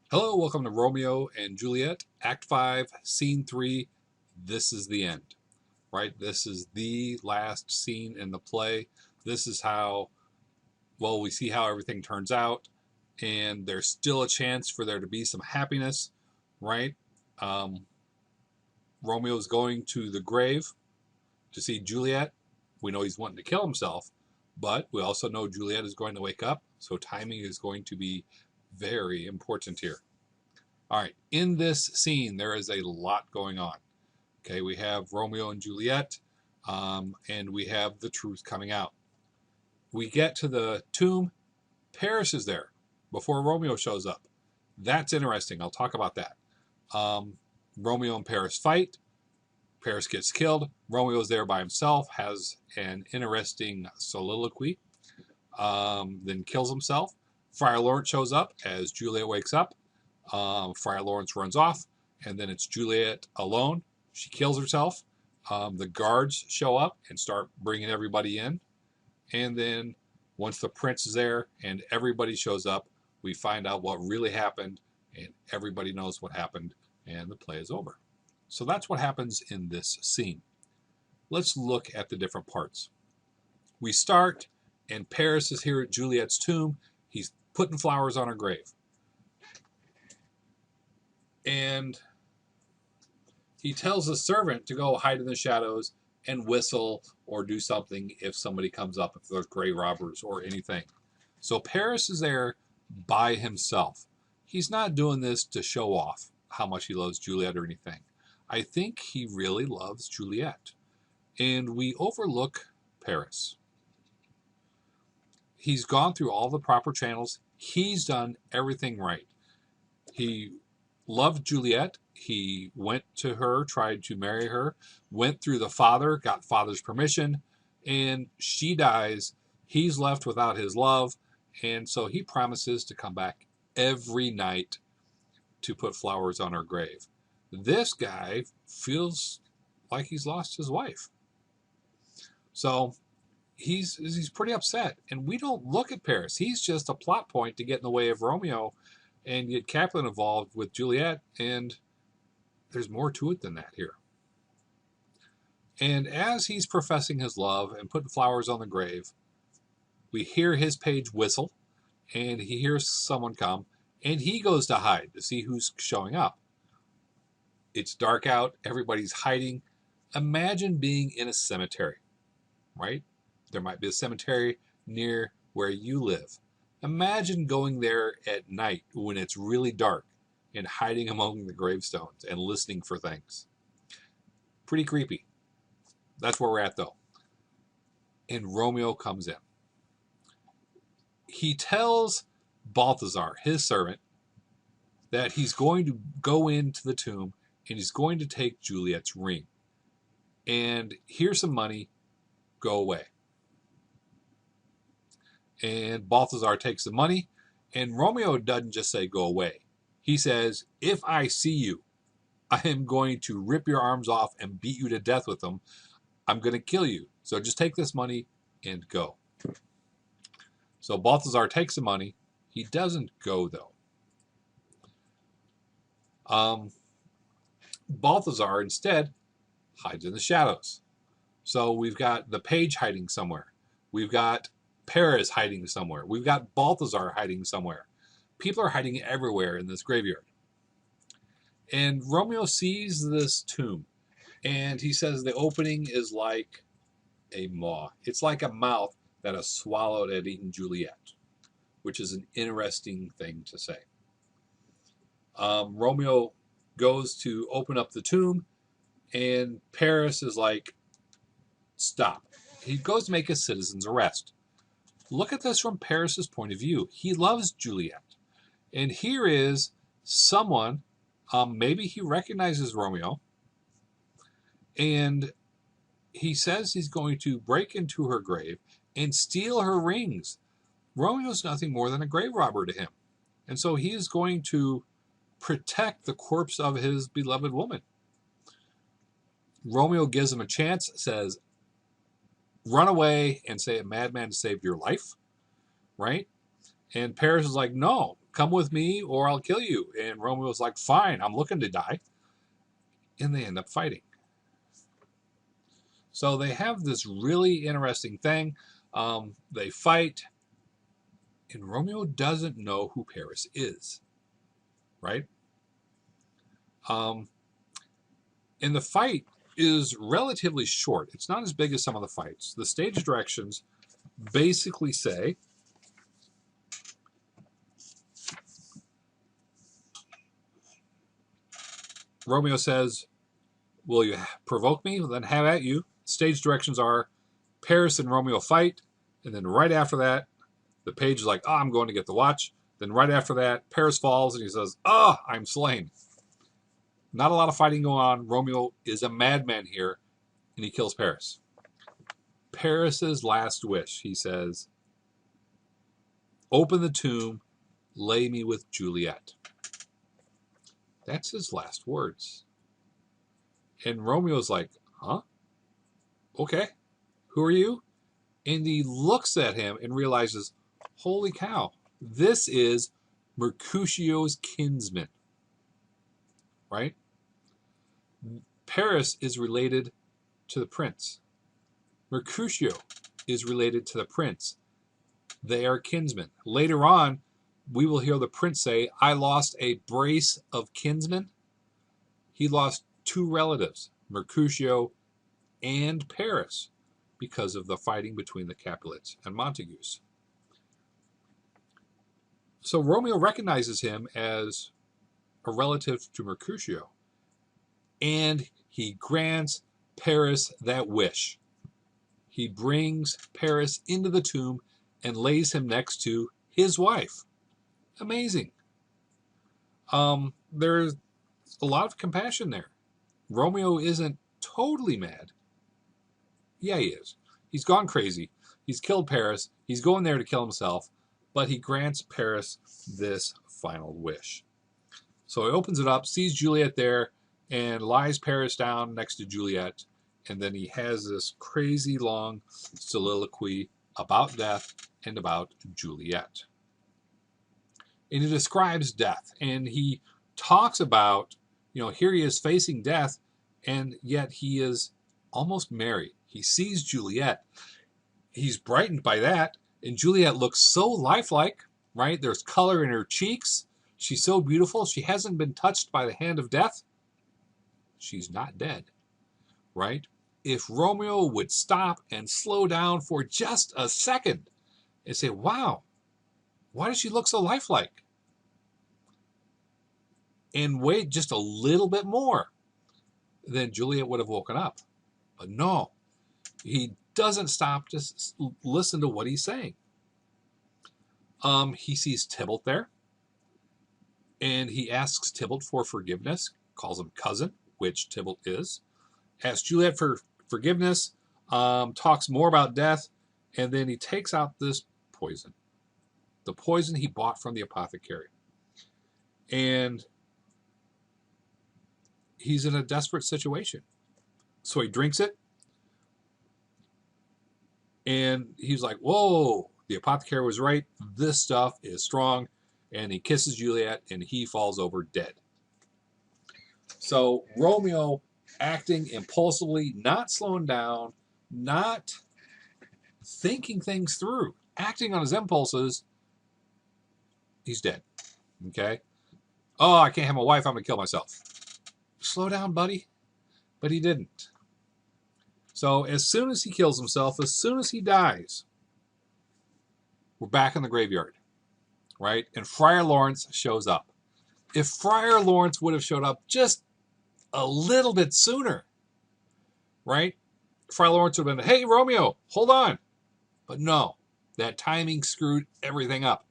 Hello, welcome to Romeo and Juliet, Act 5, Scene 3. This is the end, right? This is the last scene in the play. This is how, well, we see how everything turns out, and there's still a chance for there to be some happiness, right? Um, Romeo's going to the grave to see Juliet. We know he's wanting to kill himself, but we also know Juliet is going to wake up, so timing is going to be very important here. All right, in this scene, there is a lot going on. Okay, we have Romeo and Juliet, and we have the truth coming out. We get to the tomb. Paris is there before Romeo shows up. That's interesting. I'll talk about that. Um, Romeo and Paris fight. Paris gets killed. Romeo's there by himself, has an interesting soliloquy, then kills himself. Friar Lawrence shows up as Juliet wakes up. Friar Lawrence runs off, and then it's Juliet alone. She kills herself. The guards show up and start bringing everybody in. And then once the prince is there and everybody shows up, we find out what really happened, and everybody knows what happened, and the play is over. So that's what happens in this scene. Let's look at the different parts. We start, and Paris is here at Juliet's tomb. He's putting flowers on her grave. And he tells the servant to go hide in the shadows and whistle or do something if somebody comes up, if there's grave robbers or anything. So Paris is there by himself. He's not doing this to show off how much he loves Juliet or anything. I think he really loves Juliet. And we overlook Paris. He's gone through all the proper channels. He's done everything right. He loved Juliet. He went to her, tried to marry her, went through the father, got father's permission, and she dies. He's left without his love, and so he promises to come back every night to put flowers on her grave. This guy feels like he's lost his wife. So he's pretty upset, and we don't look at Paris. He's just a plot point to get in the way of Romeo and get Capulet involved with Juliet, and there's more to it than that here. And as he's professing his love and putting flowers on the grave, we hear his page whistle, and he hears someone come, and he goes to hide to see who's showing up. It's dark out, everybody's hiding. Imagine being in a cemetery, right? There might be a cemetery near where you live. Imagine going there at night when it's really dark and hiding among the gravestones and listening for things. Pretty creepy. That's where we're at, though. And Romeo comes in. He tells Balthazar, his servant, that he's going to go into the tomb and he's going to take Juliet's ring. And here's some money, go away. And Balthazar takes the money, and Romeo doesn't just say go away. He says, if I see you, I am going to rip your arms off and beat you to death with them. I'm going to kill you. So just take this money and go. So Balthazar takes the money. He doesn't go, though. Balthazar instead hides in the shadows. So we've got the page hiding somewhere. We've got Paris hiding somewhere. We've got Balthazar hiding somewhere. People are hiding everywhere in this graveyard. And Romeo sees this tomb, and he says the opening is like a maw. It's like a mouth that has swallowed and eaten Juliet, which is an interesting thing to say. Romeo goes to open up the tomb, and Paris is like, stop. He goes to make a citizen's arrest. Look at this from Paris's point of view. He loves Juliet. And here is someone, maybe he recognizes Romeo, and he says he's going to break into her grave and steal her rings. Romeo's nothing more than a grave robber to him. And so he is going to protect the corpse of his beloved woman. Romeo gives him a chance, says, run away and say a madman saved your life, right? And Paris is like, no, come with me or I'll kill you. And Romeo's like, fine, I'm looking to die. And they end up fighting. So they have this really interesting thing. They fight, and Romeo doesn't know who Paris is, right? And the fight is relatively short. It's not as big as some of the fights. The stage directions basically say, Romeo says, will you provoke me? Well, then have at you. Stage directions are Paris and Romeo fight, and then right after that, the page is like, oh, I'm going to get the watch. Then right after that, Paris falls, and he says, oh, I'm slain. Not a lot of fighting going on. Romeo is a madman here, and he kills Paris. Paris's last wish, he says, open the tomb, lay me with Juliet. That's his last words. And Romeo's like, huh? Okay, who are you? And he looks at him and realizes, holy cow, this is Mercutio's kinsman, right? Paris is related to the prince. Mercutio is related to the prince. They are kinsmen. Later on, we will hear the prince say, I lost a brace of kinsmen. He lost two relatives, Mercutio and Paris, because of the fighting between the Capulets and Montagues. So Romeo recognizes him as a relative to Mercutio, and he grants Paris that wish. He brings Paris into the tomb and lays him next to his wife. Amazing. There's a lot of compassion there. Romeo isn't totally mad. Yeah, he is. He's gone crazy. He's killed Paris. He's going there to kill himself, but he grants Paris this final wish. So he opens it up, sees Juliet there, and lies Paris down next to Juliet, and then he has this crazy long soliloquy about death and about Juliet. And he describes death, and he talks about, here he is facing death, and yet he is almost merry. He sees Juliet. He's brightened by that, and Juliet looks so lifelike, right? There's color in her cheeks. She's so beautiful. She hasn't been touched by the hand of death. She's not dead, right? If Romeo would stop and slow down for just a second and say, wow, why does she look so lifelike? And wait just a little bit more, then Juliet would have woken up. But no, he doesn't stop to listen to what he's saying. He sees Tybalt there, and he asks Tybalt for forgiveness, calls him cousin, which Tybalt is, asks Juliet for forgiveness, talks more about death, and then he takes out this poison, the poison he bought from the apothecary. And he's in a desperate situation. So he drinks it, and he's like, whoa, the apothecary was right. This stuff is strong. And he kisses Juliet, and he falls over dead. So Romeo, acting impulsively, not slowing down, not thinking things through, acting on his impulses, he's dead. Okay? Oh, I can't have my wife. I'm going to kill myself. Slow down, buddy. But he didn't. So as soon as he kills himself, as soon as he dies, we're back in the graveyard, right? And Friar Lawrence shows up. If Friar Lawrence would have showed up just a little bit sooner, right? Friar Lawrence would have been, hey, Romeo, hold on. But no, that timing screwed everything up.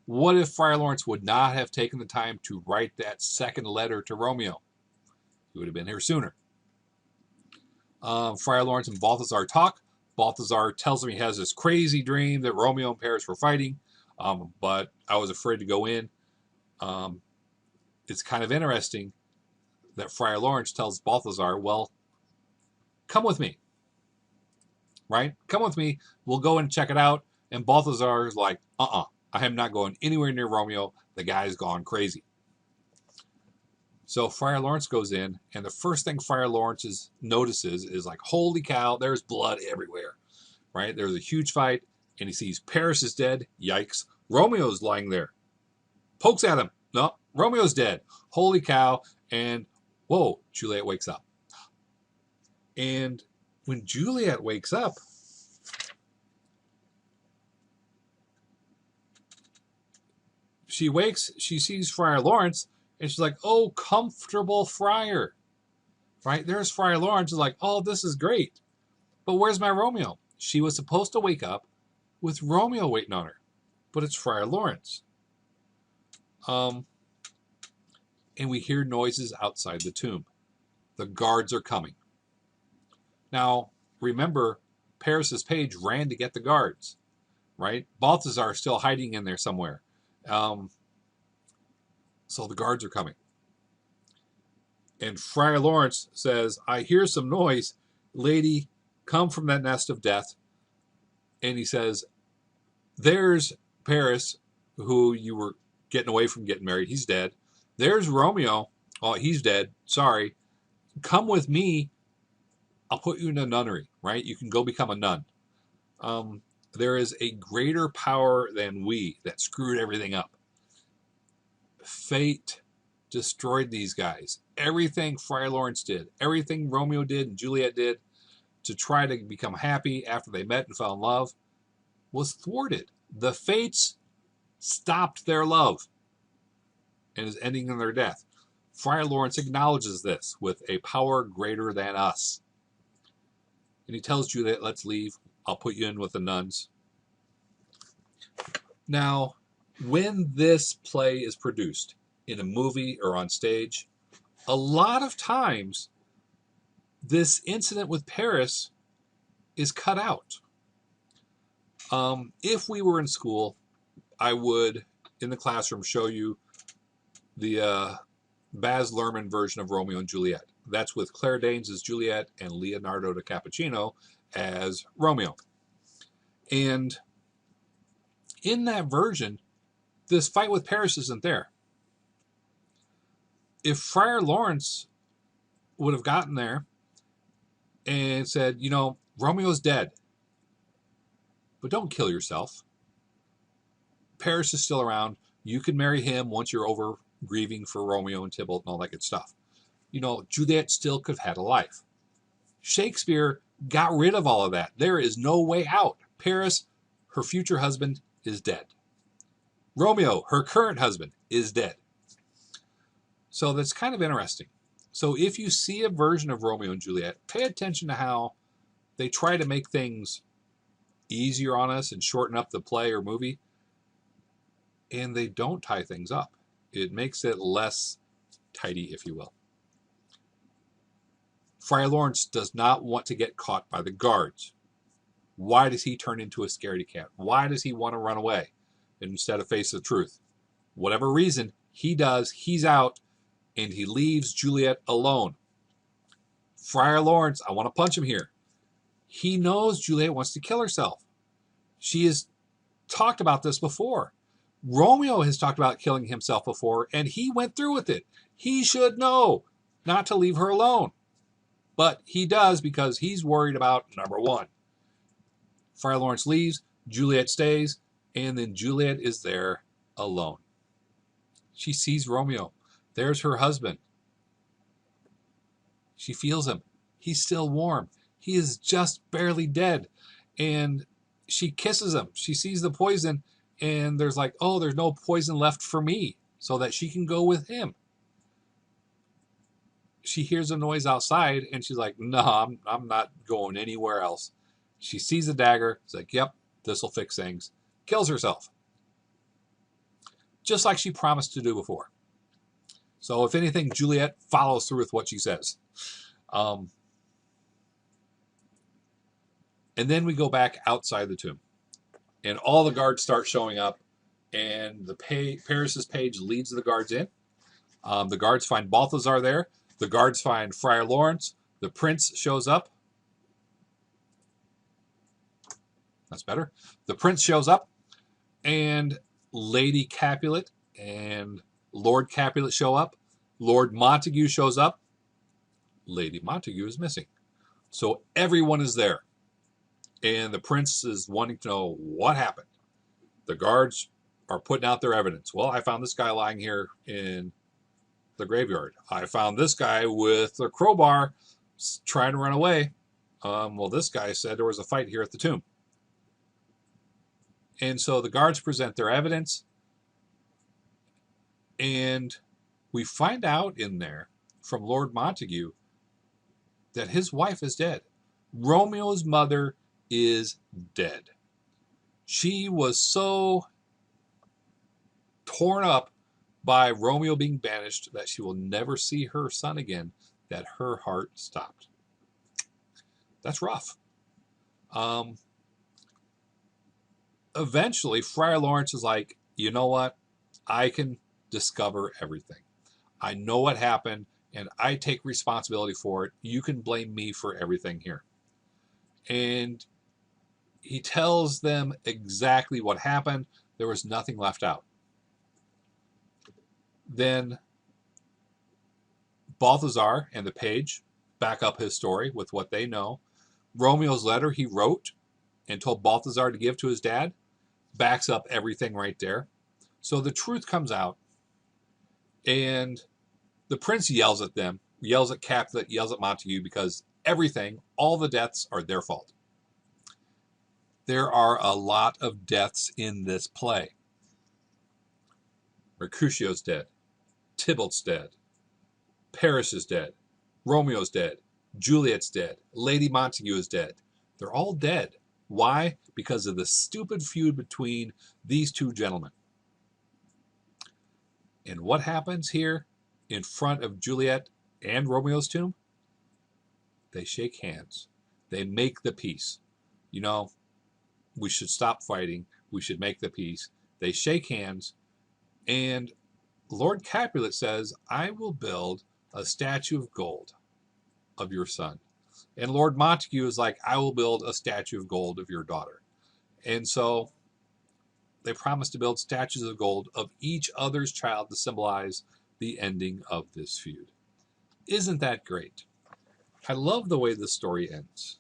What if Friar Lawrence would not have taken the time to write that second letter to Romeo? He would have been here sooner. Friar Lawrence and Balthazar talk. Balthazar tells him he has this crazy dream that Romeo and Paris were fighting, but I was afraid to go in. It's kind of interesting that Friar Lawrence tells Balthazar, well, come with me, right? Come with me. We'll go and check it out. And Balthazar is like, I am not going anywhere near Romeo. The guy's gone crazy. So Friar Lawrence goes in, and the first thing Friar Lawrence notices is like, holy cow, there's blood everywhere, right? There's a huge fight, and he sees Paris is dead. Yikes. Romeo's lying there. Pokes at him. No, Romeo's dead. Holy cow. And whoa, Juliet wakes up. And when Juliet wakes up, she sees Friar Lawrence, and she's like, oh, comfortable friar. Right? There's Friar Lawrence. Is like, oh, this is great. But where's my Romeo? She was supposed to wake up with Romeo waiting on her. But it's Friar Lawrence. And we hear noises outside the tomb. The guards are coming. Now, remember, Paris's page ran to get the guards. Right? Balthazar is still hiding in there somewhere. So the guards are coming. And Friar Lawrence says, I hear some noise. Lady, come from that nest of death. And he says, there's Paris, who you were getting away from getting married. He's dead. There's Romeo. Oh, he's dead. Sorry. Come with me. I'll put you in a nunnery, right? You can go become a nun. There is a greater power than we that screwed everything up. Fate destroyed these guys. Everything Friar Lawrence did, everything Romeo did and Juliet did to try to become happy after they met and fell in love was thwarted. The fates stopped their love and is ending in their death. Friar Lawrence acknowledges this with a power greater than us. And he tells Juliet, let's leave. I'll put you in with the nuns. Now, when this play is produced in a movie or on stage, a lot of times this incident with Paris is cut out. If we were in school, I would, in the classroom, show you the Baz Luhrmann version of Romeo and Juliet. That's with Claire Danes as Juliet and Leonardo DiCaprio as Romeo. And in that version, this fight with Paris isn't there. If Friar Lawrence would have gotten there and said, you know, Romeo's dead, but don't kill yourself. Paris is still around. You can marry him once you're over grieving for Romeo and Tybalt and all that good stuff. You know, Juliet still could have had a life. Shakespeare got rid of all of that. There is no way out. Paris, her future husband, is dead. Romeo, her current husband, is dead. So that's kind of interesting. So if you see a version of Romeo and Juliet, pay attention to how they try to make things easier on us and shorten up the play or movie, and they don't tie things up. It makes it less tidy, if you will. Friar Lawrence does not want to get caught by the guards. Why does he turn into a scaredy cat? Why does he want to run away instead of face the truth? Whatever reason, he does. He's out, and he leaves Juliet alone. Friar Lawrence, I want to punch him here. He knows Juliet wants to kill herself. She has talked about this before. Romeo has talked about killing himself before, and he went through with it. He should know not to leave her alone. But he does because he's worried about number one. Friar Lawrence leaves, Juliet stays, and then Juliet is there alone. She sees Romeo. There's her husband. She feels him. He's still warm. He is just barely dead. And she kisses him. She sees the poison, and there's like, oh, there's no poison left for me, so that she can go with him. She hears a noise outside, and she's like, no, I'm not going anywhere else. She sees the dagger. It's like, yep, this will fix things. Kills herself. Just like she promised to do before. So if anything, Juliet follows through with what she says. And then we go back outside the tomb. And all the guards start showing up. And Paris's page leads the guards in. The guards find Balthazar there. The guards find Friar Lawrence. The prince shows up. That's better. The prince shows up. And Lady Capulet and Lord Capulet show up. Lord Montague shows up. Lady Montague is missing. So everyone is there. And the prince is wanting to know what happened. The guards are putting out their evidence. Well, I found this guy lying here in the graveyard. I found this guy with a crowbar trying to run away. Well, this guy said there was a fight here at the tomb. And so the guards present their evidence. And we find out in there from Lord Montague that his wife is dead. Romeo's mother is dead. She was so torn up by Romeo being banished that she will never see her son again, that her heart stopped. That's rough. Eventually, Friar Lawrence is like, you know what? I can discover everything. I know what happened, and I take responsibility for it. You can blame me for everything here. And he tells them exactly what happened. There was nothing left out. Then Balthazar and the page back up his story with what they know. Romeo's letter he wrote and told Balthazar to give to his dad backs up everything right there. So the truth comes out, and the prince yells at them, yells at Capulet, yells at Montague, because everything, all the deaths are their fault. There are a lot of deaths in this play. Mercutio's dead. Tybalt's dead. Paris is dead. Romeo's dead. Juliet's dead. Lady Montague is dead. They're all dead. Why? Because of the stupid feud between these two gentlemen. And what happens here in front of Juliet and Romeo's tomb? They shake hands. They make the peace. You know, we should stop fighting. We should make the peace. They shake hands, and Lord Capulet says, I will build a statue of gold of your son. And Lord Montague is like, I will build a statue of gold of your daughter. And so they promise to build statues of gold of each other's child to symbolize the ending of this feud. Isn't that great? I love the way this story ends.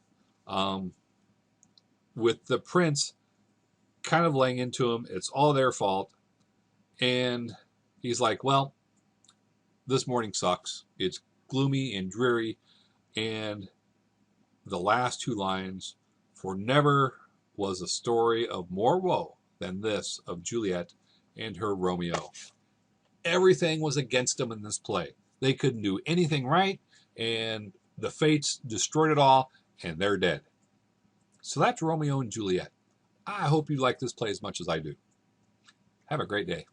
With the prince kind of laying into him, it's all their fault. And he's like, well, this morning sucks. It's gloomy and dreary. And the last two lines, for never was a story of more woe than this of Juliet and her Romeo. Everything was against them in this play. They couldn't do anything right, and the fates destroyed it all, and they're dead. So that's Romeo and Juliet. I hope you like this play as much as I do. Have a great day.